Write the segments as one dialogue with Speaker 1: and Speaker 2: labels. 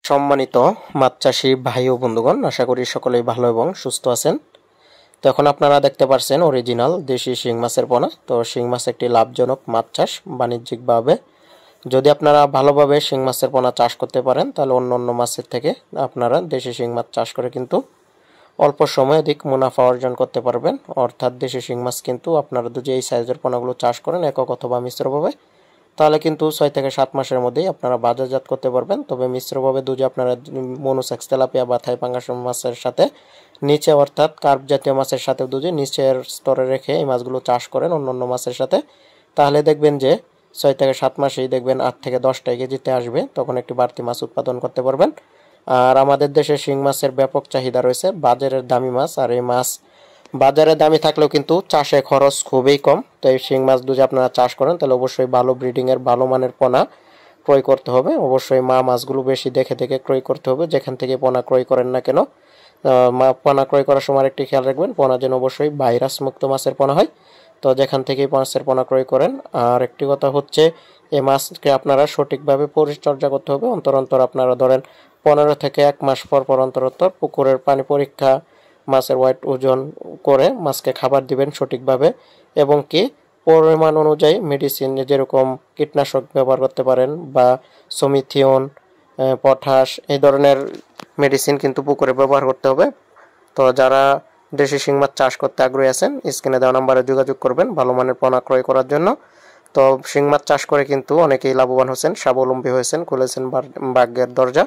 Speaker 1: সম্মানিত মাছ চাষী ভাই ও বন্ধুগণ, আশা করি সকলেই ভালো এবং সুস্থ আছেন। তো এখন আপনারা দেখতে পাচ্ছেন অরিজিনাল দেশি শিং মাছের পোনা। তো শিং মাছ একটি লাভজনক মাছ চাষ বাণিজ্যিকভাবে। যদি আপনারা ভালোভাবে শিং মাছের পোনা চাষ করতে পারেন তাহলে অন্য মাছের থেকে আপনারা দেশি শিং মাছ চাষ করে কিন্তু অল্প সময়ে অধিক মুনাফা অর্জন করতে পারবেন। অর্থাৎ দেশি শিং মাছ কিন্তু আপনারা যদি এই সাইজের পোনাগুলো চাষ করেন একক অথবা মিশ্রভাবে, তাহলে কিন্তু 6 থেকে 7 মাসের মধ্যেই আপনারা বাজারজাত করতে পারবেন। তবে মিশ্রভাবে যদি আপনারা মনোসেক্স তেলাপিয়া বা থাই পাঙ্গাস মাছের সাথে নিচে অর্থাৎ কার্প জাতীয় মাছের সাথে যদি নিচের স্তরে রেখে এই মাছগুলো চাষ করেন অন্য মাছের সাথে, তাহলে দেখবেন যে 6 থেকে 7 মাসেই দেখবেন 8 থেকে 10টা কেজিতে আসবে। তখন একটি বাড়তি মাছ উৎপাদন করতে পারবেন। আর আমাদের দেশে শিং মাছের ব্যাপক চাহিদা রয়েছে, বাজারের দামি মাছ। আর এই মাছ বাজারে দামি থাকলেও কিন্তু চাষে খরচ খুবই কম। তো এই শিং মাছ যদি আপনারা চাষ করেন তাহলে অবশ্যই ভালো ব্রিডিংয়ের ভালো মানের পোনা ক্রয় করতে হবে। অবশ্যই মা মাছগুলো বেশি দেখে দেখে ক্রয় করতে হবে, যেখান থেকে পোনা ক্রয় করেন না কেন। পোনা ক্রয় করার সময় একটি খেয়াল রাখবেন, পোনা যেন অবশ্যই ভাইরাস মুক্ত মাছের পোনা হয়। তো যেখান থেকে মাছের পোনা ক্রয় করেন। আর একটি কথা হচ্ছে, এই মাছকে আপনারা সঠিকভাবে পরিচর্যা করতে হবে। অন্তর আপনারা ধরেন 15 থেকে 1 মাস পর অন্তর পুকুরের পানি পরীক্ষা, মাছের ওয়েট ওজন করে মাছকে খাবার দিবেন সঠিকভাবে, এবং কি পরিমাণ অনুযায়ী মেডিসিন যেরকম কীটনাশক ব্যবহার করতে পারেন বা সমিথিয়ন, পটাশ এই ধরনের মেডিসিন কিন্তু পুকুরে ব্যবহার করতে হবে। তো যারা দেশি শিং মাছ চাষ করতে আগ্রহী আছেন স্ক্রিনে দেওয়া নম্বরে যোগাযোগ করবেন ভালো মানের পোনা ক্রয় করার জন্য। তো শিং মাছ চাষ করে কিন্তু অনেকেই লাভবান হয়েছেন, স্বাবলম্বী হয়েছেন, খুলেছেন ভাগ্যের দরজা।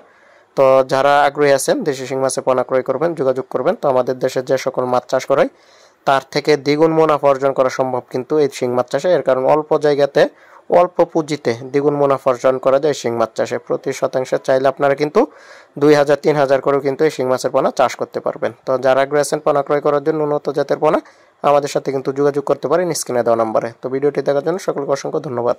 Speaker 1: তো যারা আগ্রহী আছেন দেশি শিং মাছে পোনা ক্রয় করবেন, যোগাযোগ করবেন। তো আমাদের দেশে যে সকল মাছ চাষ করে তার থেকে দ্বিগুণ মুনাফা অর্জন করা সম্ভব কিন্তু এই শিং মাছ চাষে। এর কারণ অল্প জায়গাতে অল্প পুঁজিতে দ্বিগুণ মুনাফা অর্জন করা যায় শিং মাছ চাষে। প্রতি শতাংশে চাইলে আপনারা কিন্তু 2000-3000 করেও কিন্তু এই শিং মাছের পোনা চাষ করতে পারবেন। তো যারা আগ্রহী আছেন পোনা ক্রয় করার জন্য উন্নত জাতের পোনা, আমাদের সাথে কিন্তু যোগাযোগ করতে পারেন স্ক্রিনে দেওয়া নম্বরে। তো ভিডিওটি দেখার জন্য সকলকে অসংখ্য ধন্যবাদ।